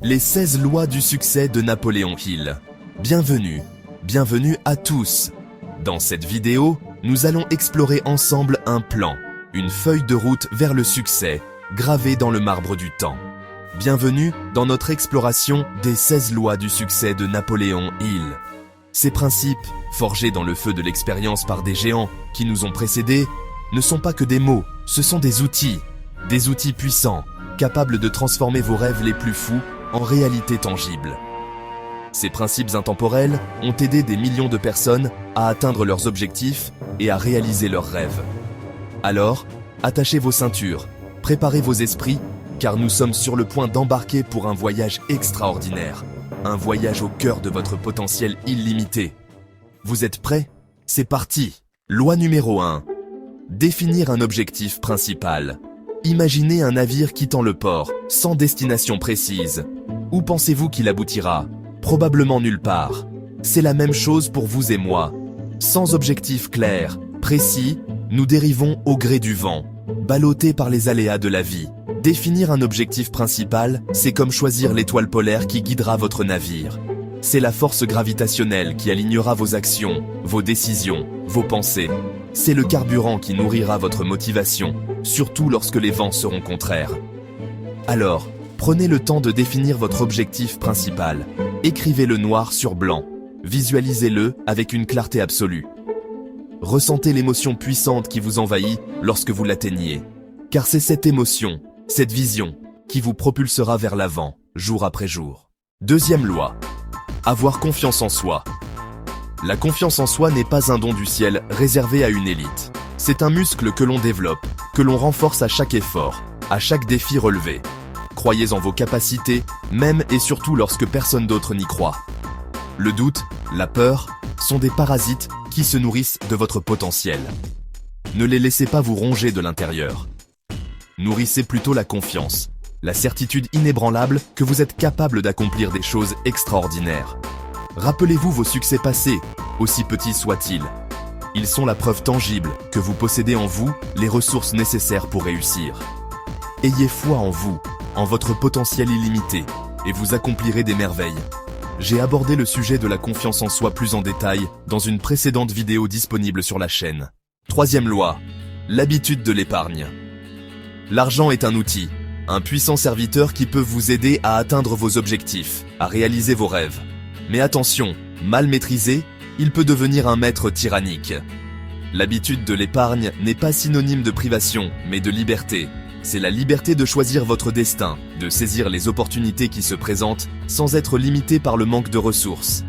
Les 16 lois du succès de Napoléon Hill. Bienvenue à tous. Dans cette vidéo, nous allons explorer ensemble un plan, une feuille de route vers le succès, gravée dans le marbre du temps. Bienvenue dans notre exploration des 16 lois du succès de Napoléon Hill. Ces principes, forgés dans le feu de l'expérience par des géants qui nous ont précédés, ne sont pas que des mots, ce sont des outils puissants, capables de transformer vos rêves les plus fous en réalité tangible. Ces principes intemporels ont aidé des millions de personnes à atteindre leurs objectifs et à réaliser leurs rêves. Alors, attachez vos ceintures, préparez vos esprits, car nous sommes sur le point d'embarquer pour un voyage extraordinaire, un voyage au cœur de votre potentiel illimité. Vous êtes prêts? C'est parti! Loi numéro 1. Définir un objectif principal. Imaginez un navire quittant le port, sans destination précise. Où pensez-vous qu'il aboutira? Probablement nulle part. C'est la même chose pour vous et moi. Sans objectif clair, précis, nous dérivons au gré du vent, ballottés par les aléas de la vie. Définir un objectif principal, c'est comme choisir l'étoile polaire qui guidera votre navire. C'est la force gravitationnelle qui alignera vos actions, vos décisions, vos pensées. C'est le carburant qui nourrira votre motivation, surtout lorsque les vents seront contraires. Alors, prenez le temps de définir votre objectif principal. Écrivez-le noir sur blanc. Visualisez-le avec une clarté absolue. Ressentez l'émotion puissante qui vous envahit lorsque vous l'atteignez. Car c'est cette émotion, cette vision, qui vous propulsera vers l'avant, jour après jour. Deuxième loi. Avoir confiance en soi. La confiance en soi n'est pas un don du ciel réservé à une élite. C'est un muscle que l'on développe, que l'on renforce à chaque effort, à chaque défi relevé. Croyez en vos capacités, même et surtout lorsque personne d'autre n'y croit. Le doute, la peur, sont des parasites qui se nourrissent de votre potentiel. Ne les laissez pas vous ronger de l'intérieur. Nourrissez plutôt la confiance, la certitude inébranlable que vous êtes capable d'accomplir des choses extraordinaires. Rappelez-vous vos succès passés, aussi petits soient-ils. Ils sont la preuve tangible que vous possédez en vous les ressources nécessaires pour réussir. Ayez foi en vous, en votre potentiel illimité, et vous accomplirez des merveilles. J'ai abordé le sujet de la confiance en soi plus en détail dans une précédente vidéo disponible sur la chaîne. Troisième loi, l'habitude de l'épargne. L'argent est un outil, un puissant serviteur qui peut vous aider à atteindre vos objectifs, à réaliser vos rêves. Mais attention, mal maîtrisé, il peut devenir un maître tyrannique. L'habitude de l'épargne n'est pas synonyme de privation, mais de liberté. C'est la liberté de choisir votre destin, de saisir les opportunités qui se présentent sans être limité par le manque de ressources.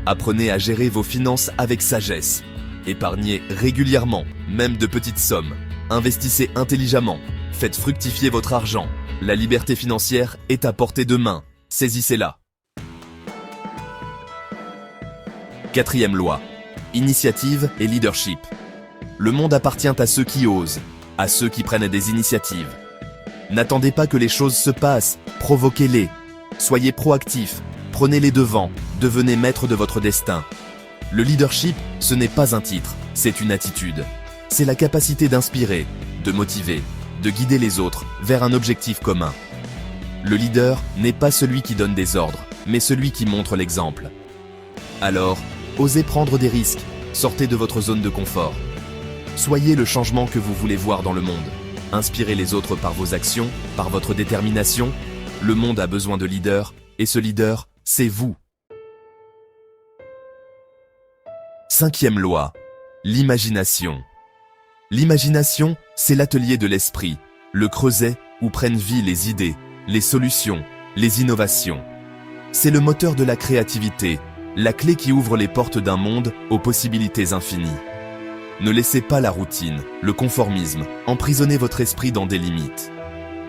Apprenez à gérer vos finances avec sagesse. Épargnez régulièrement, même de petites sommes. Investissez intelligemment. Faites fructifier votre argent. La liberté financière est à portée de main. Saisissez-la. Quatrième loi. Initiative et leadership. Le monde appartient à ceux qui osent, à ceux qui prennent des initiatives. N'attendez pas que les choses se passent, provoquez-les. Soyez proactifs, prenez les devants, devenez maître de votre destin. Le leadership, ce n'est pas un titre, c'est une attitude. C'est la capacité d'inspirer, de motiver, de guider les autres vers un objectif commun. Le leader n'est pas celui qui donne des ordres, mais celui qui montre l'exemple. Alors, osez prendre des risques, sortez de votre zone de confort. Soyez le changement que vous voulez voir dans le monde. Inspirez les autres par vos actions, par votre détermination. Le monde a besoin de leaders, et ce leader, c'est vous. Cinquième loi, l'imagination. L'imagination, c'est l'atelier de l'esprit, le creuset où prennent vie les idées, les solutions, les innovations. C'est le moteur de la créativité, la clé qui ouvre les portes d'un monde aux possibilités infinies. Ne laissez pas la routine, le conformisme, emprisonner votre esprit dans des limites.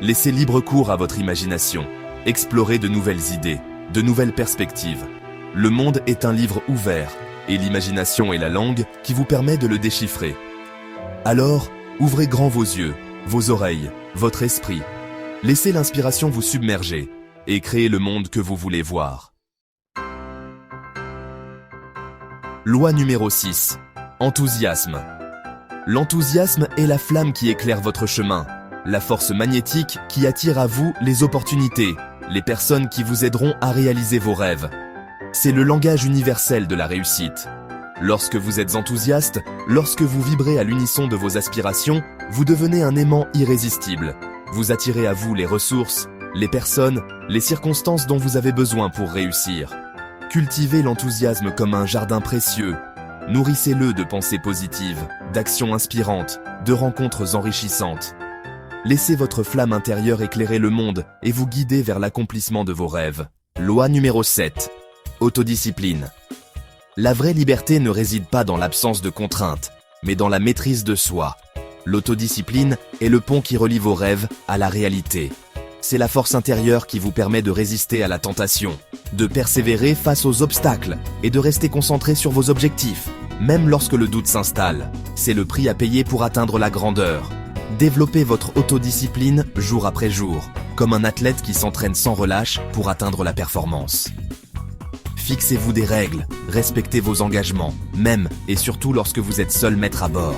Laissez libre cours à votre imagination. Explorez de nouvelles idées, de nouvelles perspectives. Le monde est un livre ouvert, et l'imagination est la langue qui vous permet de le déchiffrer. Alors, ouvrez grand vos yeux, vos oreilles, votre esprit. Laissez l'inspiration vous submerger, et créez le monde que vous voulez voir. Loi numéro 6. Enthousiasme. L'enthousiasme est la flamme qui éclaire votre chemin, la force magnétique qui attire à vous les opportunités, les personnes qui vous aideront à réaliser vos rêves. C'est le langage universel de la réussite. Lorsque vous êtes enthousiaste, lorsque vous vibrez à l'unisson de vos aspirations, vous devenez un aimant irrésistible. Vous attirez à vous les ressources, les personnes, les circonstances dont vous avez besoin pour réussir. Cultivez l'enthousiasme comme un jardin précieux. Nourrissez-le de pensées positives, d'actions inspirantes, de rencontres enrichissantes. Laissez votre flamme intérieure éclairer le monde et vous guider vers l'accomplissement de vos rêves. Loi numéro 7. Autodiscipline. La vraie liberté ne réside pas dans l'absence de contraintes, mais dans la maîtrise de soi. L'autodiscipline est le pont qui relie vos rêves à la réalité. C'est la force intérieure qui vous permet de résister à la tentation, de persévérer face aux obstacles et de rester concentré sur vos objectifs, même lorsque le doute s'installe. C'est le prix à payer pour atteindre la grandeur. Développez votre autodiscipline jour après jour, comme un athlète qui s'entraîne sans relâche pour atteindre la performance. Fixez-vous des règles, respectez vos engagements, même et surtout lorsque vous êtes seul maître à bord.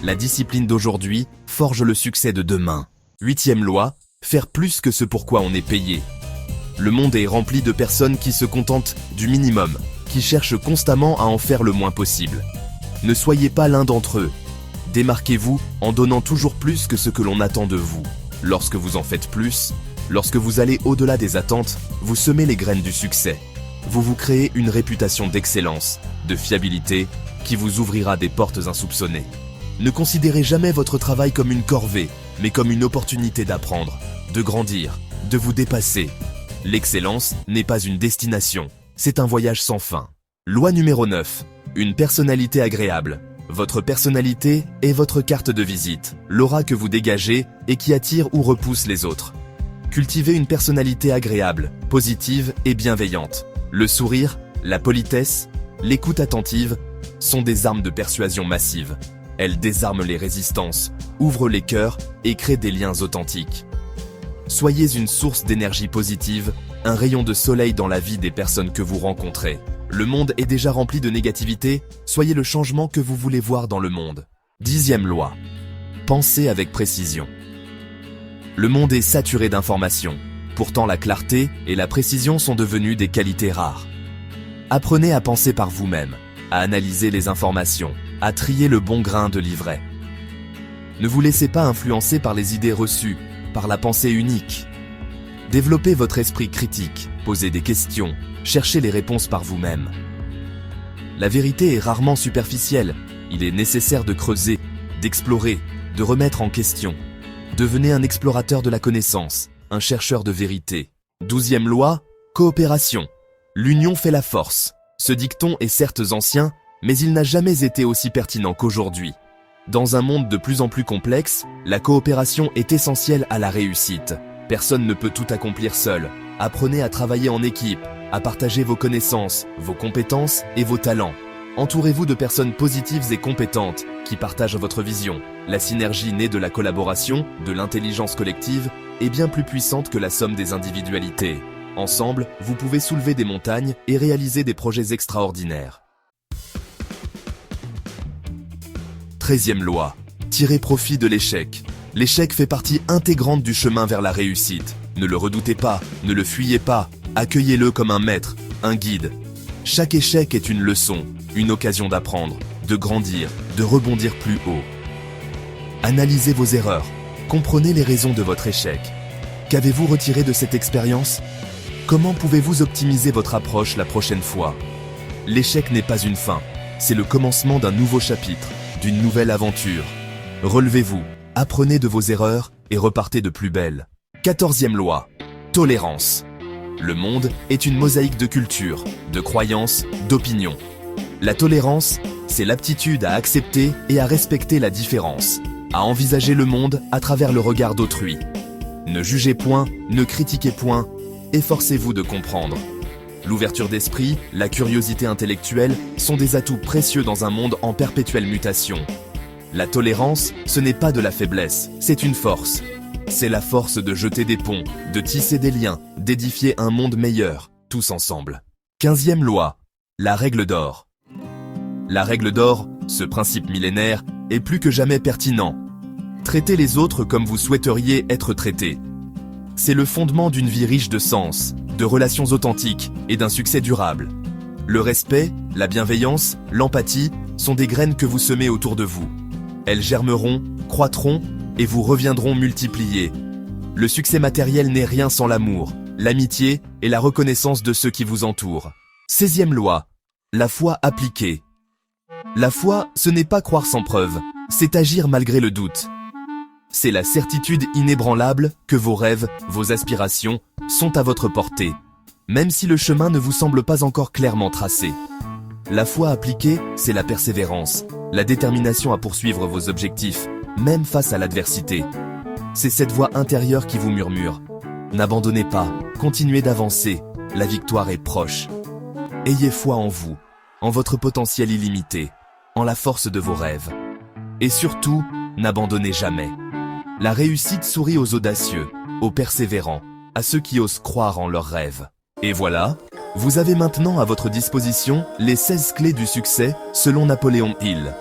La discipline d'aujourd'hui forge le succès de demain. 8e loi, faire plus que ce pour quoi on est payé. Le monde est rempli de personnes qui se contentent du minimum, qui cherchent constamment à en faire le moins possible. Ne soyez pas l'un d'entre eux. Démarquez-vous en donnant toujours plus que ce que l'on attend de vous. Lorsque vous en faites plus, lorsque vous allez au-delà des attentes, vous semez les graines du succès. Vous vous créez une réputation d'excellence, de fiabilité, qui vous ouvrira des portes insoupçonnées. Ne considérez jamais votre travail comme une corvée, mais comme une opportunité d'apprendre, de grandir, de vous dépasser. L'excellence n'est pas une destination, c'est un voyage sans fin. Loi numéro 9. Une personnalité agréable. Votre personnalité est votre carte de visite, l'aura que vous dégagez et qui attire ou repousse les autres. Cultivez une personnalité agréable, positive et bienveillante. Le sourire, la politesse, l'écoute attentive sont des armes de persuasion massive. Elles désarment les résistances, ouvrent les cœurs et créent des liens authentiques. Soyez une source d'énergie positive, un rayon de soleil dans la vie des personnes que vous rencontrez. Le monde est déjà rempli de négativité, soyez le changement que vous voulez voir dans le monde. 10e loi. Pensez avec précision. Le monde est saturé d'informations. Pourtant la clarté et la précision sont devenues des qualités rares. Apprenez à penser par vous-même, à analyser les informations, à trier le bon grain de l'ivraie. Ne vous laissez pas influencer par les idées reçues, par la pensée unique. Développez votre esprit critique, posez des questions, cherchez les réponses par vous-même. La vérité est rarement superficielle, il est nécessaire de creuser, d'explorer, de remettre en question. Devenez un explorateur de la connaissance, un chercheur de vérité. 12e loi, coopération. L'union fait la force. Ce dicton est certes ancien, mais il n'a jamais été aussi pertinent qu'aujourd'hui. Dans un monde de plus en plus complexe, la coopération est essentielle à la réussite. Personne ne peut tout accomplir seul. Apprenez à travailler en équipe, à partager vos connaissances, vos compétences et vos talents. Entourez-vous de personnes positives et compétentes qui partagent votre vision. La synergie née de la collaboration, de l'intelligence collective, est bien plus puissante que la somme des individualités. Ensemble, vous pouvez soulever des montagnes et réaliser des projets extraordinaires. 13e loi. Tirez profit de l'échec. L'échec fait partie intégrante du chemin vers la réussite. Ne le redoutez pas, ne le fuyez pas, accueillez-le comme un maître, un guide. Chaque échec est une leçon, une occasion d'apprendre, de grandir, de rebondir plus haut. Analysez vos erreurs, comprenez les raisons de votre échec. Qu'avez-vous retiré de cette expérience ? Comment pouvez-vous optimiser votre approche la prochaine fois ? L'échec n'est pas une fin, c'est le commencement d'un nouveau chapitre, d'une nouvelle aventure. Relevez-vous, apprenez de vos erreurs et repartez de plus belle. 14e loi. Tolérance. Le monde est une mosaïque de cultures, de croyances, d'opinions. La tolérance, c'est l'aptitude à accepter et à respecter la différence, à envisager le monde à travers le regard d'autrui. Ne jugez point, ne critiquez point, efforcez-vous de comprendre. L'ouverture d'esprit, la curiosité intellectuelle sont des atouts précieux dans un monde en perpétuelle mutation. La tolérance, ce n'est pas de la faiblesse, c'est une force. C'est la force de jeter des ponts, de tisser des liens, d'édifier un monde meilleur, tous ensemble. 15e loi. La règle d'or. La règle d'or, ce principe millénaire, est plus que jamais pertinent. Traitez les autres comme vous souhaiteriez être traités. c'est le fondement d'une vie riche de sens, de relations authentiques et d'un succès durable. Le respect, la bienveillance, l'empathie sont des graines que vous semez autour de vous. Elles germeront, croîtront et vous reviendront multipliées. Le succès matériel n'est rien sans l'amour, l'amitié et la reconnaissance de ceux qui vous entourent. 16e loi, la foi appliquée. La foi, ce n'est pas croire sans preuve, c'est agir malgré le doute. C'est la certitude inébranlable que vos rêves, vos aspirations, sont à votre portée, même si le chemin ne vous semble pas encore clairement tracé. La foi appliquée, c'est la persévérance, la détermination à poursuivre vos objectifs, même face à l'adversité. C'est cette voix intérieure qui vous murmure. N'abandonnez pas, continuez d'avancer, la victoire est proche. Ayez foi en vous, en votre potentiel illimité, en la force de vos rêves. Et surtout, n'abandonnez jamais. La réussite sourit aux audacieux, aux persévérants, à ceux qui osent croire en leurs rêves. Et voilà, vous avez maintenant à votre disposition les 16 clés du succès selon Napoléon Hill.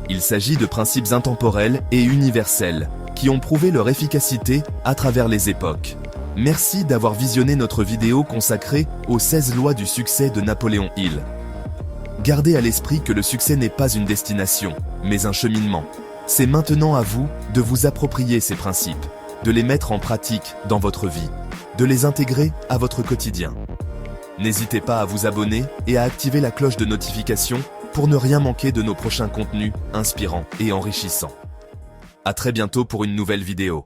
Il s'agit de principes intemporels et universels qui ont prouvé leur efficacité à travers les époques. Merci d'avoir visionné notre vidéo consacrée aux 16 lois du succès de Napoléon Hill. Gardez à l'esprit que le succès n'est pas une destination, mais un cheminement. C'est maintenant à vous de vous approprier ces principes, de les mettre en pratique dans votre vie, de les intégrer à votre quotidien. N'hésitez pas à vous abonner et à activer la cloche de notification pour ne rien manquer de nos prochains contenus inspirants et enrichissants. À très bientôt pour une nouvelle vidéo.